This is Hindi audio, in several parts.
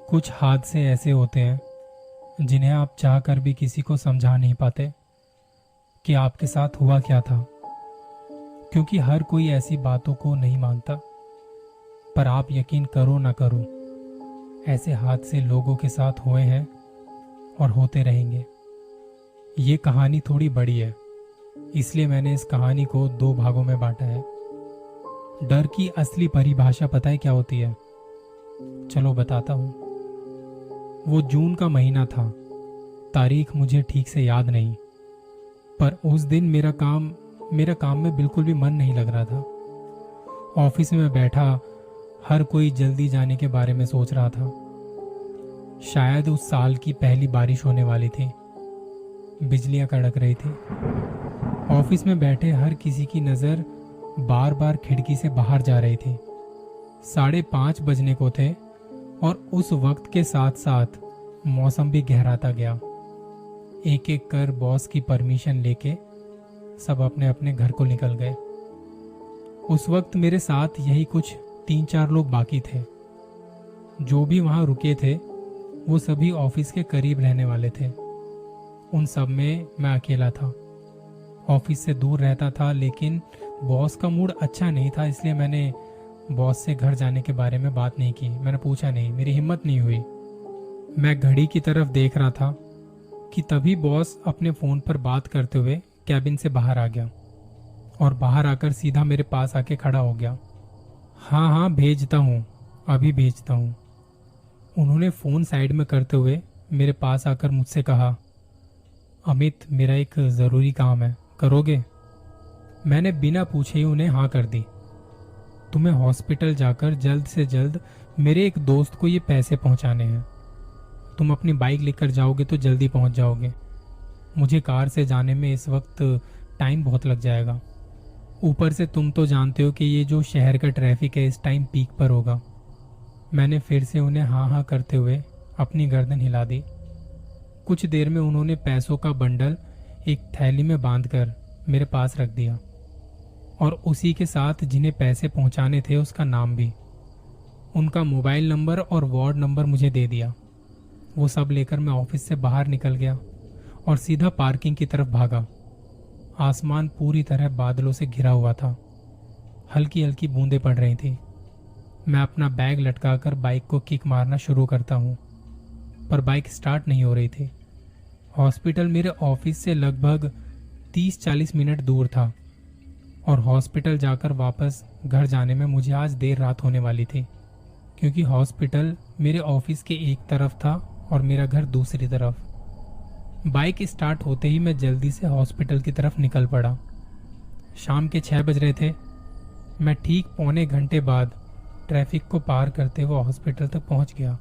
कुछ हादसे ऐसे होते हैं जिन्हें आप चाह कर भी किसी को समझा नहीं पाते कि आपके साथ हुआ क्या था, क्योंकि हर कोई ऐसी बातों को नहीं मानता। पर आप यकीन करो ना करो, ऐसे हादसे लोगों के साथ हुए हैं और होते रहेंगे। ये कहानी थोड़ी बड़ी है, इसलिए मैंने इस कहानी को 2 भागों में बांटा है। डर की असली परिभाषा पता है क्या होती है? चलो बताता हूँ। वो जून का महीना था, तारीख मुझे ठीक से याद नहीं, पर उस दिन मेरा काम में बिल्कुल भी मन नहीं लग रहा था। ऑफिस में बैठा हर कोई जल्दी जाने के बारे में सोच रहा था। शायद उस साल की पहली बारिश होने वाली थी। बिजलियां कड़क रही थी। ऑफिस में बैठे हर किसी की नजर बार बार खिड़की से बाहर जा रही थी। 5:30 बजने को थे और उस वक्त के साथ साथ मौसम भी गहराता गया। एक एक कर बॉस की परमिशन लेके सब अपने अपने घर को निकल गए। उस वक्त मेरे साथ यही कुछ 3-4 लोग बाकी थे। जो भी वहां रुके थे वो सभी ऑफिस के करीब रहने वाले थे। उन सब में मैं अकेला था। ऑफिस से दूर रहता था, लेकिन बॉस का मूड अच्छा नहीं था, इसलिए मैंने बॉस से घर जाने के बारे में बात नहीं की। मैंने पूछा नहीं, मेरी हिम्मत नहीं हुई। मैं घड़ी की तरफ देख रहा था कि तभी बॉस अपने फोन पर बात करते हुए कैबिन से बाहर आ गया और बाहर आकर सीधा मेरे पास आके खड़ा हो गया। हाँ हाँ, भेजता हूँ, अभी भेजता हूँ। उन्होंने फोन साइड में करते हुए मेरे पास आकर मुझसे कहा, अमित, मेरा एक ज़रूरी काम है, करोगे? मैंने बिना पूछे ही उन्हें हाँ कर दी। तुम्हें हॉस्पिटल जाकर जल्द से जल्द मेरे एक दोस्त को ये पैसे पहुंचाने हैं। तुम अपनी बाइक लेकर जाओगे तो जल्दी पहुंच जाओगे। मुझे कार से जाने में इस वक्त टाइम बहुत लग जाएगा। ऊपर से तुम तो जानते हो कि ये जो शहर का ट्रैफिक है इस टाइम पीक पर होगा। मैंने फिर से उन्हें हाँ हाँ करते हुए अपनी गर्दन हिला दी। कुछ देर में उन्होंने पैसों का बंडल एक थैली में बांधकर मेरे पास रख दिया और उसी के साथ जिन्हें पैसे पहुंचाने थे उसका नाम भी, उनका मोबाइल नंबर और वार्ड नंबर मुझे दे दिया। वो सब लेकर मैं ऑफिस से बाहर निकल गया और सीधा पार्किंग की तरफ भागा। आसमान पूरी तरह बादलों से घिरा हुआ था। हल्की हल्की बूंदें पड़ रही थी। मैं अपना बैग लटकाकर बाइक को किक मारना शुरू करता हूँ, पर बाइक स्टार्ट नहीं हो रही थी। हॉस्पिटल मेरे ऑफिस से लगभग 30-40 मिनट दूर था और हॉस्पिटल जाकर वापस घर जाने में मुझे आज देर रात होने वाली थी, क्योंकि हॉस्पिटल मेरे ऑफिस के एक तरफ था और मेरा घर दूसरी तरफ। बाइक स्टार्ट होते ही मैं जल्दी से हॉस्पिटल की तरफ निकल पड़ा। शाम के 6 बज रहे थे। मैं ठीक पौने घंटे बाद ट्रैफिक को पार करते हुए हॉस्पिटल तक पहुंच गया,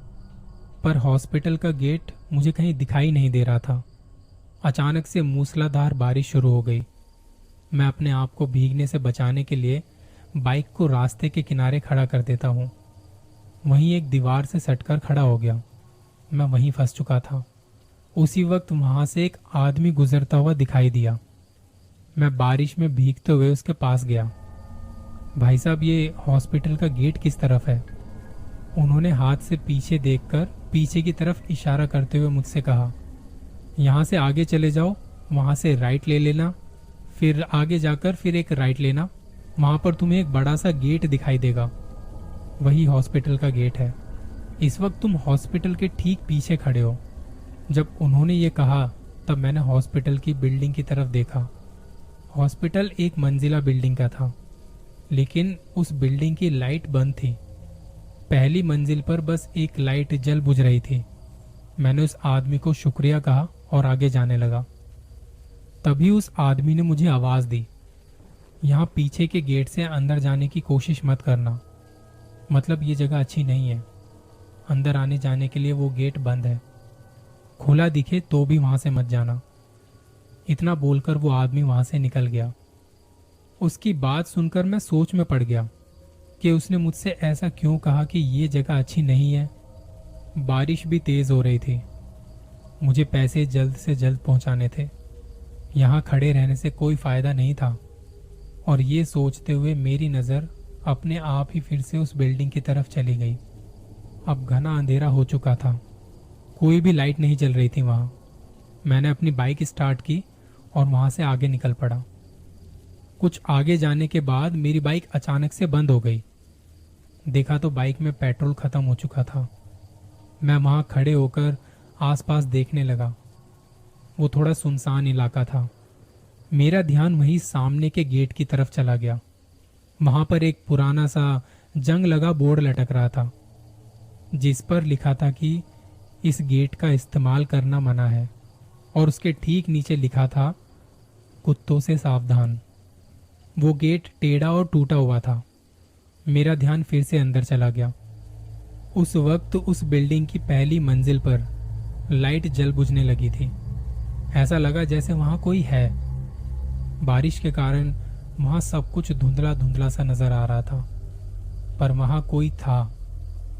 पर हॉस्पिटल का गेट मुझे कहीं दिखाई नहीं दे रहा था। अचानक से मूसलाधार बारिश शुरू हो गई। मैं अपने आप को भीगने से बचाने के लिए बाइक को रास्ते के किनारे खड़ा कर देता हूँ। वहीं एक दीवार से सटकर खड़ा हो गया। मैं वहीं फंस चुका था। उसी वक्त वहां से एक आदमी गुजरता हुआ दिखाई दिया। मैं बारिश में भीगते हुए उसके पास गया। भाई साहब, ये हॉस्पिटल का गेट किस तरफ है? उन्होंने हाथ से पीछे देखकर पीछे की तरफ इशारा करते हुए मुझसे कहा, यहाँ से आगे चले जाओ, वहां से राइट ले लेना, फिर आगे जाकर फिर एक राइट लेना, वहां पर तुम्हें एक बड़ा सा गेट दिखाई देगा, वही हॉस्पिटल का गेट है। इस वक्त तुम हॉस्पिटल के ठीक पीछे खड़े हो। जब उन्होंने ये कहा तब मैंने हॉस्पिटल की बिल्डिंग की तरफ देखा। हॉस्पिटल एक मंजिला बिल्डिंग का था, लेकिन उस बिल्डिंग की लाइट बंद थी। पहली मंजिल पर बस एक लाइट जल बुझ रही थी। मैंने उस आदमी को शुक्रिया कहा और आगे जाने लगा। तभी उस आदमी ने मुझे आवाज दी, यहाँ पीछे के गेट से अंदर जाने की कोशिश मत करना, मतलब ये जगह अच्छी नहीं है। अंदर आने जाने के लिए वो गेट बंद है, खुला दिखे तो भी वहां से मत जाना। इतना बोलकर वो आदमी वहां से निकल गया। उसकी बात सुनकर मैं सोच में पड़ गया कि उसने मुझसे ऐसा क्यों कहा कि ये जगह अच्छी नहीं है। बारिश भी तेज हो रही थी। मुझे पैसे जल्द से जल्द पहुंचाने थे। यहाँ खड़े रहने से कोई फायदा नहीं था। और ये सोचते हुए मेरी नज़र अपने आप ही फिर से उस बिल्डिंग की तरफ चली गई। अब घना अंधेरा हो चुका था। कोई भी लाइट नहीं जल रही थी वहां। मैंने अपनी बाइक स्टार्ट की और वहां से आगे निकल पड़ा। कुछ आगे जाने के बाद मेरी बाइक अचानक से बंद हो गई। देखा तो बाइक में पेट्रोल खत्म हो चुका था। मैं वहां खड़े होकर आसपास देखने लगा। वो थोड़ा सुनसान इलाका था। मेरा ध्यान वहीं सामने के गेट की तरफ चला गया। वहां पर एक पुराना सा जंग लगा बोर्ड लटक रहा था, जिस पर लिखा था कि इस गेट का इस्तेमाल करना मना है, और उसके ठीक नीचे लिखा था कुत्तों से सावधान। वो गेट टेढ़ा और टूटा हुआ था। मेरा ध्यान फिर से अंदर चला गया। उस वक्त उस बिल्डिंग की पहली मंजिल पर लाइट जल बुझने लगी थी। ऐसा लगा जैसे वहां कोई है। बारिश के कारण वहां सब कुछ धुंधला धुंधला सा नजर आ रहा था, पर वहां कोई था।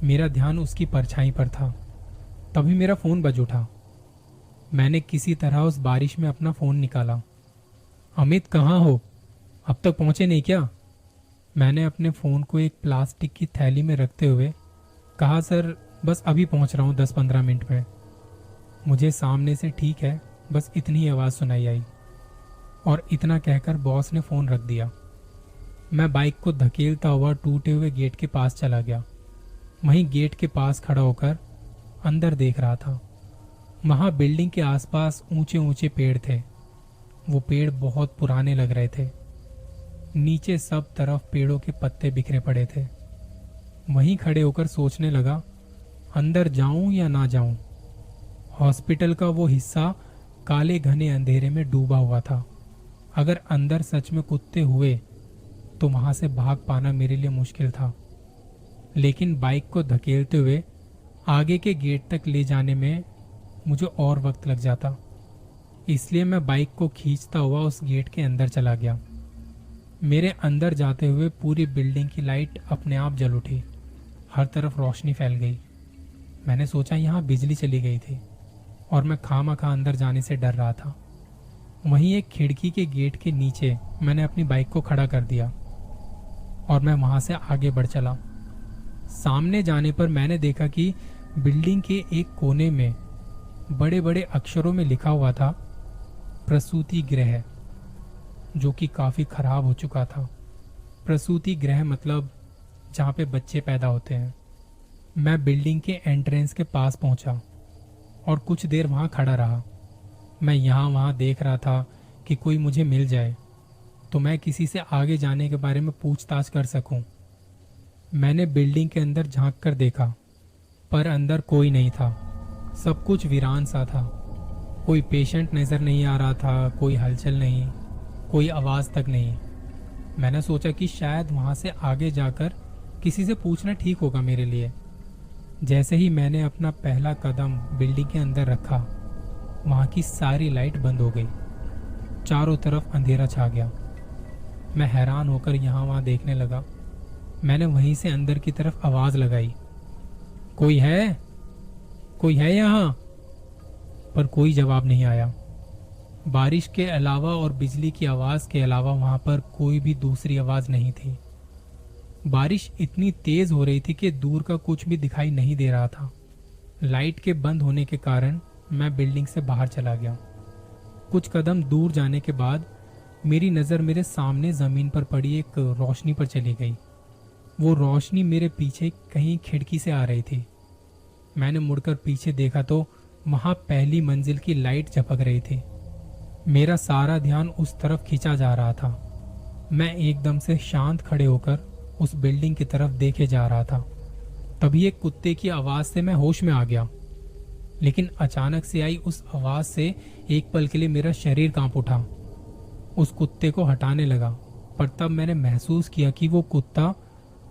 मेरा ध्यान उसकी परछाई पर था। तभी मेरा फोन बज उठा। मैंने किसी तरह उस बारिश में अपना फोन निकाला। अमित, कहाँ हो? अब तक पहुंचे नहीं क्या? मैंने अपने फोन को एक प्लास्टिक की थैली में रखते हुए कहा, सर बस अभी पहुंच रहा हूं 10-15 मिनट में। मुझे सामने से ठीक है, बस इतनी ही आवाज सुनाई आई, और इतना कहकर बॉस ने फोन रख दिया। मैं बाइक को धकेलता हुआ टूटे हुए गेट के पास चला गया। वहीं गेट के पास खड़ा होकर अंदर देख रहा था। वहां बिल्डिंग के आसपास ऊंचे ऊंचे पेड़ थे। वो पेड़ बहुत पुराने लग रहे थे। नीचे सब तरफ पेड़ों के पत्ते बिखरे पड़े थे। वहीं खड़े होकर सोचने लगा, अंदर जाऊं या ना जाऊं। हॉस्पिटल का वो हिस्सा काले घने अंधेरे में डूबा हुआ था। अगर अंदर सच में कुत्ते हुए तो वहां से भाग पाना मेरे लिए मुश्किल था। लेकिन बाइक को धकेलते हुए आगे के गेट तक ले जाने में मुझे और वक्त लग जाता। इसलिए मैं बाइक को खींचता हुआ उस गेट के अंदर चला गया। मेरे अंदर जाते हुए पूरी बिल्डिंग की लाइट अपने आप जल उठी। हर तरफ रोशनी फैल गई। मैंने सोचा यहाँ बिजली चली गई थी, और मैं खामखा अंदर जाने से डर रहा था। वहीं एक खिड़की के गेट के नीचे मैंने अपनी बाइक को खड़ा कर दिया, और मैं वहां से आगे बढ़ चला। सामने जाने पर मैंने देखा कि बिल्डिंग के एक कोने में बड़े बड़े अक्षरों में लिखा हुआ था प्रसूति गृह, जो कि काफी खराब हो चुका था। प्रसूति गृह मतलब जहाँ पे बच्चे पैदा होते हैं। मैं बिल्डिंग के एंट्रेंस के पास पहुंचा और कुछ देर वहां खड़ा रहा। मैं यहाँ वहां देख रहा था कि कोई मुझे मिल जाए तो मैं किसी से आगे जाने के बारे में पूछताछ कर सकूं। मैंने बिल्डिंग के अंदर झांक कर देखा, पर अंदर कोई नहीं था। सब कुछ वीरान सा था। कोई पेशेंट नजर नहीं आ रहा था, कोई हलचल नहीं, कोई आवाज तक नहीं। मैंने सोचा कि शायद वहां से आगे जाकर किसी से पूछना ठीक होगा मेरे लिए। जैसे ही मैंने अपना पहला कदम बिल्डिंग के अंदर रखा, वहां की सारी लाइट बंद हो गई। चारों तरफ अंधेरा छा गया। मैं हैरान होकर यहाँ वहां देखने लगा। मैंने वहीं से अंदर की तरफ आवाज लगाई, कोई है? कोई है यहाँ? पर कोई जवाब नहीं आया। बारिश के अलावा और बिजली की आवाज के अलावा वहां पर कोई भी दूसरी आवाज नहीं थी। बारिश इतनी तेज हो रही थी कि दूर का कुछ भी दिखाई नहीं दे रहा था। लाइट के बंद होने के कारण मैं बिल्डिंग से बाहर चला गया। कुछ कदम दूर जाने के बाद मेरी नजर मेरे सामने जमीन पर पड़ी एक रोशनी पर चली गई। वो रोशनी मेरे पीछे कहीं खिड़की से आ रही थी। मैंने मुड़कर पीछे देखा तो वहां पहली मंजिल की लाइट झपक रही थी। मेरा सारा ध्यान उस तरफ खींचा जा रहा था। मैं एकदम से शांत खड़े होकर उस बिल्डिंग की तरफ देखे जा रहा था। तभी एक कुत्ते की आवाज से मैं होश में आ गया। लेकिन अचानक से आई उस आवाज से एक पल के लिए मेरा शरीर कांप उठा। उस कुत्ते को हटाने लगा, पर तब मैंने महसूस किया कि वो कुत्ता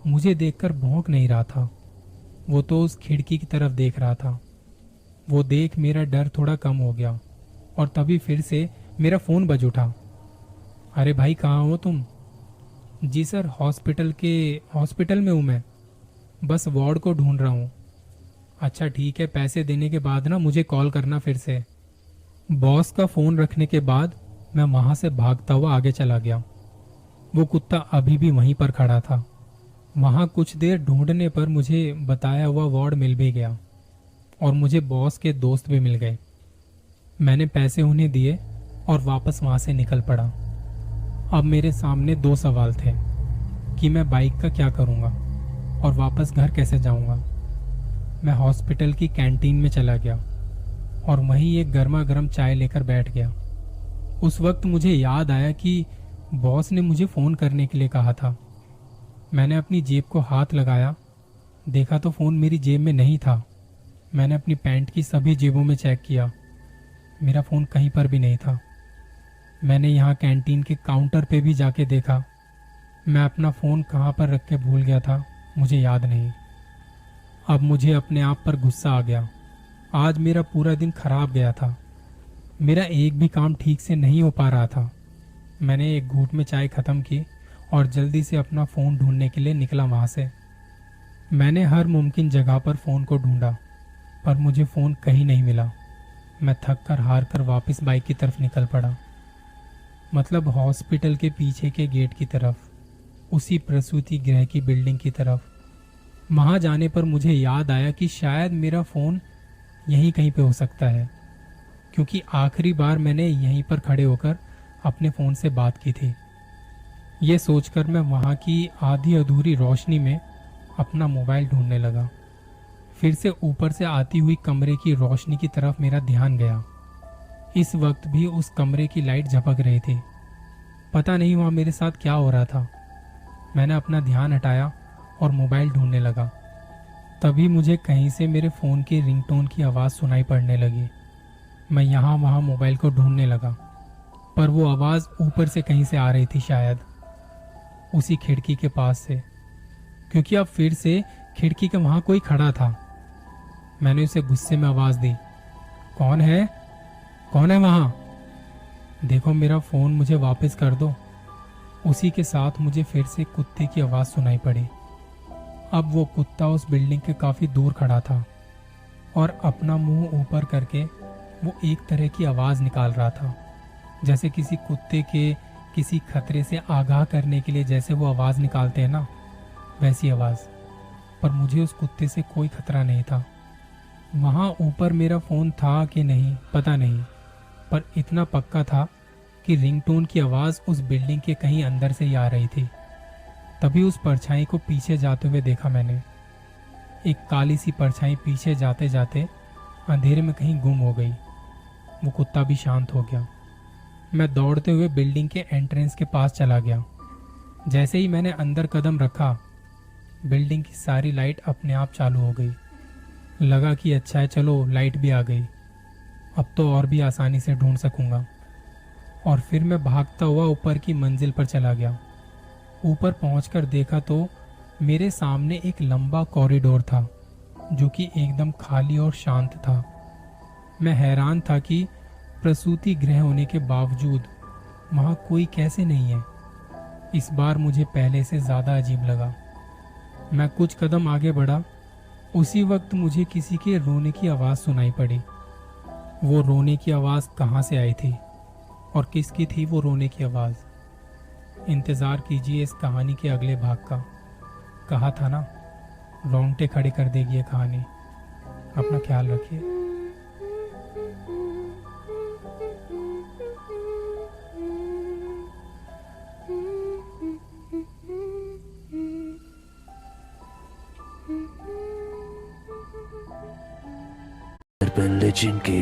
मुझे देखकर भौंक नहीं रहा था। वो तो उस खिड़की की तरफ देख रहा था। वो देख मेरा डर थोड़ा कम हो गया, और तभी फिर से मेरा फोन बज उठा। अरे भाई, कहाँ हो तुम? जी सर, हॉस्पिटल में हूँ मैं। बस वार्ड को ढूंढ रहा हूँ। अच्छा ठीक है, पैसे देने के बाद ना मुझे कॉल करना फिर से। बॉस का फोन रखने के बाद मैं वहां से भागता हुआ आगे चला गया। वो कुत्ता अभी भी वहीं पर खड़ा था। वहाँ कुछ देर ढूंढने पर मुझे बताया हुआ वार्ड मिल भी गया और मुझे बॉस के दोस्त भी मिल गए। मैंने पैसे उन्हें दिए और वापस वहाँ से निकल पड़ा। अब मेरे सामने दो सवाल थे कि मैं बाइक का क्या करूँगा और वापस घर कैसे जाऊँगा। मैं हॉस्पिटल की कैंटीन में चला गया और वहीं एक गर्मा गर्म चाय लेकर बैठ गया। उस वक्त मुझे याद आया कि बॉस ने मुझे फ़ोन करने के लिए कहा था। मैंने अपनी जेब को हाथ लगाया, देखा तो फ़ोन मेरी जेब में नहीं था। मैंने अपनी पैंट की सभी जेबों में चेक किया, मेरा फ़ोन कहीं पर भी नहीं था। मैंने यहाँ कैंटीन के काउंटर पे भी जाके देखा। मैं अपना फ़ोन कहाँ पर रख के भूल गया था मुझे याद नहीं। अब मुझे अपने आप पर गुस्सा आ गया। आज मेरा पूरा दिन खराब गया था। मेरा एक भी काम ठीक से नहीं हो पा रहा था। मैंने एक घूंट में चाय ख़त्म की और जल्दी से अपना फ़ोन ढूंढने के लिए निकला वहाँ से। मैंने हर मुमकिन जगह पर फ़ोन को ढूंढा पर मुझे फ़ोन कहीं नहीं मिला। मैं थक कर हार कर वापस बाइक की तरफ निकल पड़ा, मतलब हॉस्पिटल के पीछे के गेट की तरफ, उसी प्रसूति गृह की बिल्डिंग की तरफ। वहाँ जाने पर मुझे याद आया कि शायद मेरा फ़ोन यहीं कहीं पे हो सकता है, क्योंकि आखिरी बार मैंने यहीं पर खड़े होकर अपने फ़ोन से बात की थी। ये सोचकर मैं वहाँ की आधी अधूरी रोशनी में अपना मोबाइल ढूंढने लगा। फिर से ऊपर से आती हुई कमरे की रोशनी की तरफ मेरा ध्यान गया। इस वक्त भी उस कमरे की लाइट झपक रही थी। पता नहीं वहाँ मेरे साथ क्या हो रहा था। मैंने अपना ध्यान हटाया और मोबाइल ढूंढने लगा। तभी मुझे कहीं से मेरे फ़ोन की रिंगटोन की आवाज़ सुनाई पड़ने लगी। मैं यहाँ वहाँ मोबाइल को ढूंढने लगा, पर वो आवाज़ ऊपर से कहीं से आ रही थी, शायद उसी खिड़की के पास से, क्योंकि अब फिर से खिड़की के वहाँ कोई खड़ा था। मैंने उसे गुस्से में आवाज़ दी, कौन है? कौन है वहाँ? देखो मेरा फ़ोन मुझे वापस कर दो। उसी के साथ मुझे फिर से कुत्ते की आवाज़ सुनाई पड़ी। अब वो कुत्ता उस बिल्डिंग के काफ़ी दूर खड़ा था और अपना मुंह ऊपर करके वो एक तरह की आवाज़ निकाल रहा था, जैसे किसी कुत्ते के किसी खतरे से आगाह करने के लिए जैसे वो आवाज़ निकालते हैं ना, वैसी आवाज़। पर मुझे उस कुत्ते से कोई खतरा नहीं था। वहाँ ऊपर मेरा फ़ोन था कि नहीं पता नहीं, पर इतना पक्का था कि रिंगटोन की आवाज़ उस बिल्डिंग के कहीं अंदर से ही आ रही थी। तभी उस परछाई को पीछे जाते हुए देखा मैंने। एक काली सी परछाई पीछे जाते जाते अंधेरे में कहीं गुम हो गई। वो कुत्ता भी शांत हो गया। मैं दौड़ते हुए बिल्डिंग के एंट्रेंस के पास चला गया। जैसे ही मैंने अंदर कदम रखा, बिल्डिंग की सारी लाइट अपने आप चालू हो गई। लगा कि अच्छा है, चलो लाइट भी आ गई, अब तो और भी आसानी से ढूंढ सकूंगा। और फिर मैं भागता हुआ ऊपर की मंजिल पर चला गया। ऊपर पहुंचकर देखा तो मेरे सामने एक लंबा कॉरिडोर था जो कि एकदम खाली और शांत था। मैं हैरान था कि प्रसूति गृह होने के बावजूद वहाँ कोई कैसे नहीं है। इस बार मुझे पहले से ज़्यादा अजीब लगा। मैं कुछ कदम आगे बढ़ा। उसी वक्त मुझे किसी के रोने की आवाज़ सुनाई पड़ी। वो रोने की आवाज़ कहाँ से आई थी और किसकी थी वो रोने की आवाज़? इंतज़ार कीजिए इस कहानी के अगले भाग का। कहा था ना, रोंगटे खड़े कर देगी ये कहानी। अपना ख्याल रखिए। जिनके